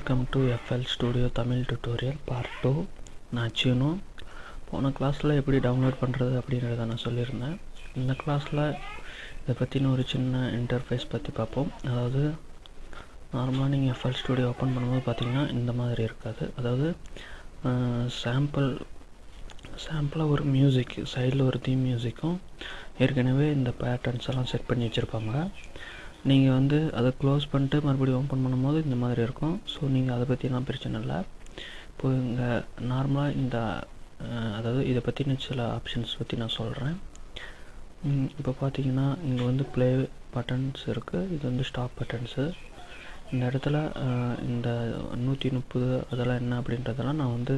Welcome to FL studio Tamil tutorial part 2. நான் சீனு. போன கிளாஸில் எப்படி டவுன்லோட் பண்ணுறது அப்படின்றத நான் சொல்லியிருந்தேன். இந்த கிளாஸில் இதை பற்றின ஒரு சின்ன இன்டர்ஃபேஸ் பற்றி பார்ப்போம். அதாவது நார்மலாக நீங்கள் FL ஸ்டுடியோ ஓப்பன் பண்ணும்போது பார்த்தீங்கன்னா இந்த மாதிரி இருக்காது. அதாவது சாம்பிளாக ஒரு மியூசிக் சைடில் ஒரு தீம் மியூசிக்கும் ஏற்கனவே இந்த பேட்டர்ன்ஸ் எல்லாம் செட் பண்ணி வச்சுருப்பாங்க. நீங்கள் அதை க்ளோஸ் பண்ணிட்டு மறுபடியும் ஓப்பன் பண்ணும்போது இந்த மாதிரி இருக்கும். ஸோ நீங்கள் அதை பற்றிலாம் பிரச்சனை இல்லை. இப்போது இங்கே நார்மலாக அதாவது இதை பற்றின சில ஆப்ஷன்ஸ் பற்றி நான் சொல்கிறேன். இப்போ பார்த்தீங்கன்னா இங்கே ப்ளே பட்டன்ஸ் இருக்குது, இது ஸ்டாப் பட்டன்ஸு. இந்த இடத்துல இந்த 130 அதெல்லாம் என்ன அப்படின்றதெல்லாம் நான்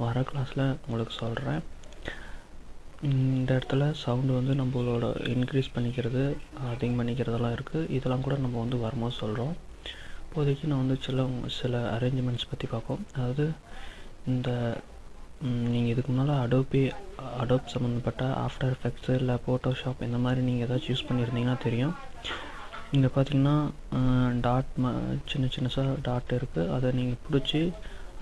வர கிளாஸில் உங்களுக்கு சொல்கிறேன். இந்த இடத்துல சவுண்டு நம்மளோட இன்க்ரீஸ் பண்ணிக்கிறது அதிகம் பண்ணிக்கிறதெல்லாம் இருக்குது. இதெல்லாம் கூட நம்ம வரும்போது சொல்கிறோம். இப்போதைக்கு நான் சில அரேஞ்ச்மெண்ட்ஸ் பற்றி பார்ப்போம். அதாவது இந்த நீங்கள் இதுக்கு முன்னால் அடோப் சம்மந்தப்பட்ட ஆஃப்டர் எஃபெக்ட்ஸு இல்லை ஃபோட்டோஷாப் இந்த மாதிரி நீங்கள் ஏதாச்சும் யூஸ் பண்ணியிருந்தீங்கன்னா தெரியும். இங்கே பார்த்தீங்கன்னா சின்ன டாட் இருக்குது. அதை நீங்கள் பிடிச்சி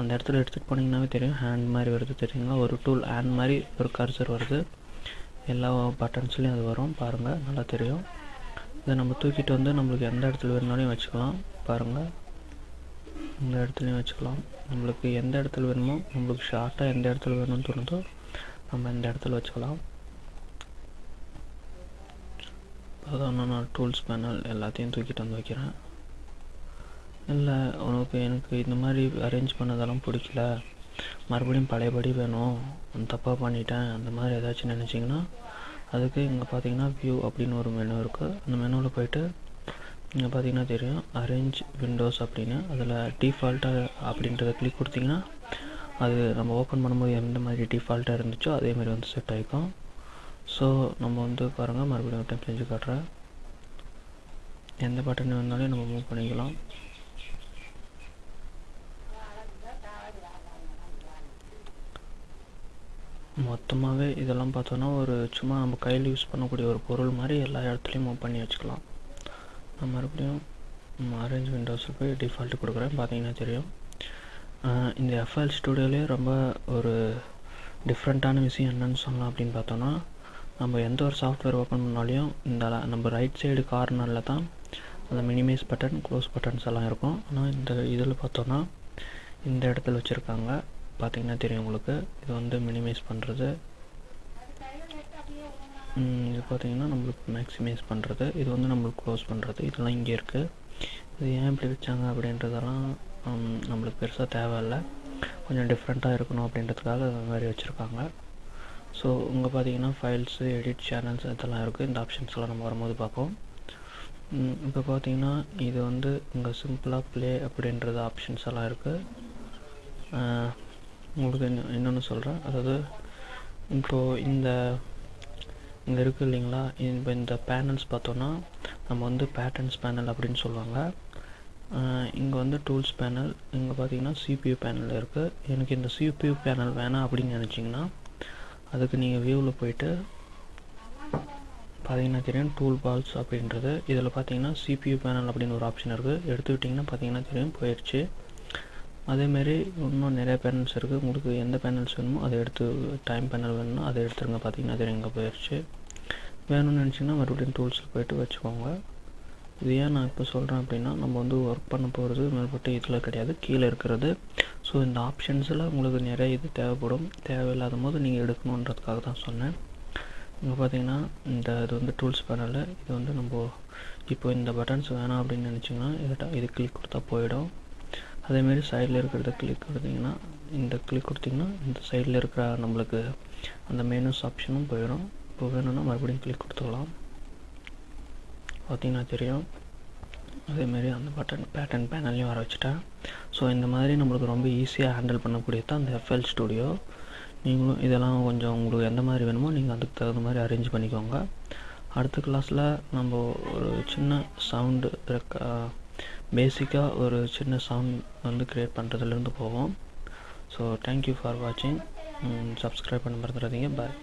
அந்த இடத்துல எடுத்துகிட்டு போனீங்கன்னாவே தெரியும். ஹேண்ட் மாதிரி வருது தெரியுங்களா? ஒரு டூல் ஹேண்ட் மாதிரி ஒரு கர்சர் வருது. எல்லா பட்டன்ஸ்லேயும் அது வரும், பாருங்கள், நல்லா தெரியும். இதை நம்ம தூக்கிட்டு நம்மளுக்கு எந்த இடத்துல வேணுனாலையும் வச்சுக்கலாம். பாருங்கள், இந்த இடத்துலையும் வச்சுக்கலாம். நம்மளுக்கு எந்த இடத்துல வேணுமோ, நம்மளுக்கு ஷார்ட்டாக எந்த இடத்துல வேணும்னு தோணுதோ நம்ம இந்த இடத்துல வச்சுக்கலாம். அதான் நான் டூல்ஸ் பேனல் எல்லாத்தையும் தூக்கிட்டு வைக்கிறேன். இல்லை எனக்கு இந்த மாதிரி அரேஞ்ச் பண்ணதெல்லாம் பிடிக்கல, மறுபடியும் பழையபடி வேணும், தப்பாக பண்ணிட்டேன், அந்த மாதிரி ஏதாச்சும் நினச்சிங்கன்னா அதுக்கு இங்கே பார்த்தீங்கன்னா வியூ அப்படின்னு ஒரு மெனு இருக்குது. அந்த மெனுவில் போய்ட்டு இங்கே பார்த்தீங்கன்னா தெரியும் அரேஞ்ச் விண்டோஸ் அப்படின்னு. அதில் டிஃபால்ட்டாக அப்படின்றத கிளிக் கொடுத்தீங்கன்னா அது நம்ம ஓப்பன் பண்ணும்போது எந்த மாதிரி டிஃபால்ட்டாக இருந்துச்சோ அதேமாதிரி செட் ஆகிக்கும். ஸோ நம்ம பாருங்கள், மறுபடியும் ஒரு டைம் செஞ்சு காட்டுறேன். எந்த பட்டன் வேணாலும் நம்ம மூவ் பண்ணிக்கலாம். மொத்தமாகவே இதெல்லாம் பார்த்தோன்னா சும்மா நம்ம கையில் யூஸ் பண்ணக்கூடிய ஒரு பொருள் மாதிரி எல்லா இடத்துலையும் மூவ் பண்ணி வச்சுக்கலாம். நான் மறுபடியும் அரேஞ்ச் விண்டோஸில் போய் டிஃபால்ட்டு கொடுக்குறேன். பார்த்தீங்கன்னா தெரியும். இந்த FL ஸ்டுடியோலேயே ரொம்ப ஒரு டிஃப்ரெண்ட்டான விஷயம் என்னென்னு சொல்லலாம் அப்படின்னு பார்த்தோன்னா, நம்ம எந்த ஒரு சாஃப்ட்வேர் ஓப்பன் பண்ணாலையும் நம்ம ரைட் சைடு கார்னரில் தான் அந்த மினிமைஸ் பட்டன், க்ளோஸ் பட்டன்ஸ் எல்லாம் இருக்கும். ஆனால் இந்த இதில் பார்த்தோன்னா இந்த இடத்துல வச்சுருக்காங்க. பார்த்தீங்கன்னா தெரியும் உங்களுக்கு. இது மினிமைஸ் பண்ணுறது, இது பார்த்தீங்கன்னா நம்மளுக்கு மேக்ஸிமைஸ் பண்ணுறது, இது நம்மளுக்கு க்ளோஸ் பண்ணுறது, இதெல்லாம் இங்கே இருக்குது. இது ஏன் இப்படி வச்சாங்க அப்படின்றதெல்லாம் நம்மளுக்கு பெருசாக தேவையில்லை. கொஞ்சம் டிஃப்ரெண்ட்டாக இருக்கணும் அப்படின்றதுக்காக அது மாதிரி வச்சுருக்காங்க. ஸோ இங்கே பார்த்தீங்கன்னா ஃபைல்ஸு, எடிட் சேனல்ஸ் இதெல்லாம் இருக்குது. இந்த ஆப்ஷன்ஸ்லாம் நம்ம வரும்போது பார்ப்போம். இப்போ பார்த்தீங்கன்னா இது இங்கே சிம்பிளாக ப்ளே அப்படின்றது ஆப்ஷன்ஸ் எல்லாம் இருக்குது. உங்களுக்கு இன்னொன்று சொல்கிறேன். அதாவது இப்போது இங்கே இருக்குது இல்லைங்களா? இப்போ இந்த பேனல்ஸ் பார்த்தோன்னா நம்ம பேட்டர்ன்ஸ் பேனல் அப்படின்னு சொல்லுவாங்க. இங்கே டூல்ஸ் பேனல், இங்கே பார்த்தீங்கன்னா CPU பேனல் இருக்குது. எனக்கு இந்த CPU பேனல் வேணாம் அப்படின்னு நினச்சிங்கன்னா அதுக்கு நீங்கள் வியூவில் போய்ட்டு பார்த்தீங்கன்னா தெரியும் டூல் பால்ஸ் அப்படின்றது. இதில் பார்த்தீங்கன்னா CPU பேனல் அப்படின்னு ஒரு ஆப்ஷன் இருக்குது. எடுத்துக்கிட்டிங்கன்னா பார்த்தீங்கன்னா தெரியும் போயிடுச்சு. அதேமாரி இன்னும் நிறைய பேனல்ஸ் இருக்குது. உங்களுக்கு எந்த பேனல்ஸ் வேணுமோ அதை எடுத்து, டைம் பேனல் வேணும்னா அதை எடுத்துருங்க. பார்த்தீங்கன்னா அது எங்கே போயிடுச்சு. வேணும்னு நினச்சிங்கன்னா மறுபடியும் டூல்ஸில் போய்ட்டு வச்சுக்கோங்க. இது ஏன் நான் இப்போ சொல்கிறேன் அப்படின்னா, நம்ம ஒர்க் பண்ண போகிறது மேற்பட்டு இதில் கிடையாது, கீழே இருக்கிறது. ஸோ இந்த ஆப்ஷன்ஸில் உங்களுக்கு நிறைய இது தேவைப்படும். தேவையில்லாத போது நீங்கள் எடுக்கணுன்றதுக்காக தான் சொன்னேன். இங்கே பார்த்தீங்கன்னா இது டூல்ஸ் பேனல். இது நம்ம இப்போ இந்த பட்டன்ஸ் வேணாம் அப்படின்னு நினச்சிங்கன்னா இது கிளிக் கொடுத்தா போயிடும். அதேமாரி சைடில் இருக்கிறத கிளிக் கொடுத்தீங்கன்னா இந்த சைடில் இருக்கிற நம்மளுக்கு அந்த மெனுஸ் ஆப்ஷனும் போயிடும். இப்போ வேணும்னா மறுபடியும் கிளிக் கொடுத்துக்கலாம். பார்த்தீங்கன்னா தெரியும். அதேமாரி அந்த பேட்டர்ன் பேனல்லையும் வர வச்சுட்டேன். ஸோ இந்த மாதிரி நம்மளுக்கு ரொம்ப ஈஸியாக ஹேண்டில் பண்ணக்கூடியது தான் அந்த FL ஸ்டுடியோ. நீங்களும் இதெல்லாம் கொஞ்சம் உங்களுக்கு எந்த மாதிரி வேணுமோ நீங்கள் அதுக்கு தகுந்த மாதிரி அரேஞ்ச் பண்ணிக்கோங்க. அடுத்த கிளாஸில் நம்ம ஒரு சின்ன சவுண்டு பேசிக்காக ஒரு சின்ன சவுண்ட் க்ரியேட் பண்ணுறதுலேருந்து போவோம். ஸோ தேங்க்யூ ஃபார் வாட்சிங். சப்ஸ்கிரைப் பண்ண மறந்துடாதீங்க. பாய்.